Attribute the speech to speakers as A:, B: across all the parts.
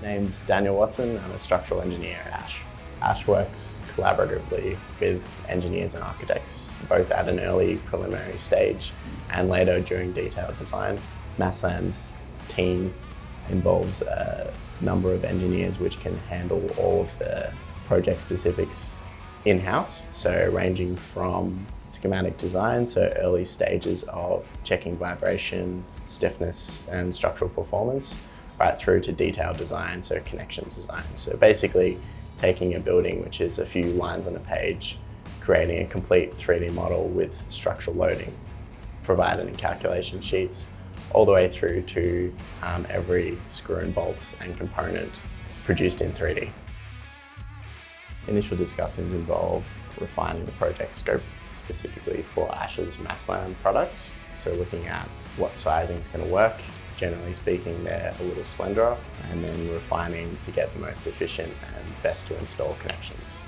A: Name's Daniel Watson. I'm a structural engineer at ASH. ASH works collaboratively with engineers and architects, both at an early preliminary stage and later during detailed design. MASSLAM's team involves a number of engineers which can handle all of the project specifics in-house, so ranging from schematic design, so early stages of checking vibration, stiffness and structural performance, right through to detailed design, so connection design. So basically taking a building which is a few lines on a page, creating a complete 3D model with structural loading provided in calculation sheets, all the way through to every screw and bolt and component produced in 3D. Initial discussions involve refining the project scope specifically for ASH's MASSLAM products. So looking at what sizing is going to work. Generally speaking, they're a little slenderer, and then refining to get the most efficient and best to install connections.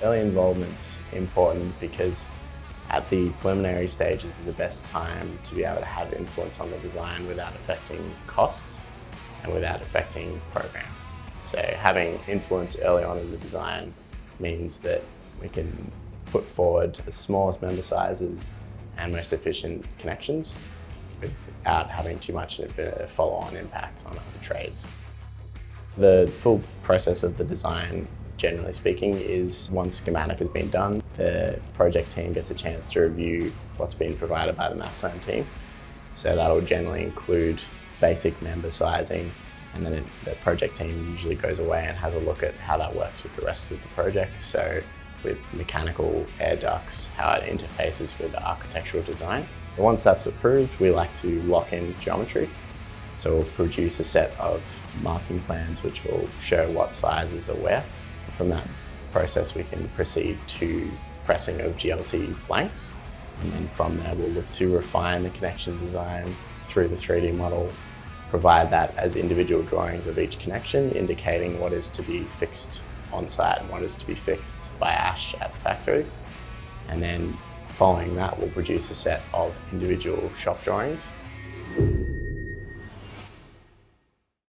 A: Early involvement's important because at the preliminary stages is the best time to be able to have influence on the design without affecting costs and without affecting program. So having influence early on in the design means that we can put forward the smallest member sizes and most efficient connections without having too much of a follow-on impact on other trades. The full process of the design, generally speaking, is once schematic has been done, the project team gets a chance to review what's been provided by the MASSLAM team. So that'll generally include basic member sizing, and then the project team usually goes away and has a look at how that works with the rest of the project. So with mechanical air ducts, how it interfaces with the architectural design. But once that's approved, we like to lock in geometry. So we'll produce a set of marking plans which will show what sizes are where. From that process, we can proceed to pressing of GLT blanks. And then from there, we'll look to refine the connection design through the 3D model, provide that as individual drawings of each connection, indicating what is to be fixed on site and what is to be fixed by ASH at the factory. And then following that, we'll produce a set of individual shop drawings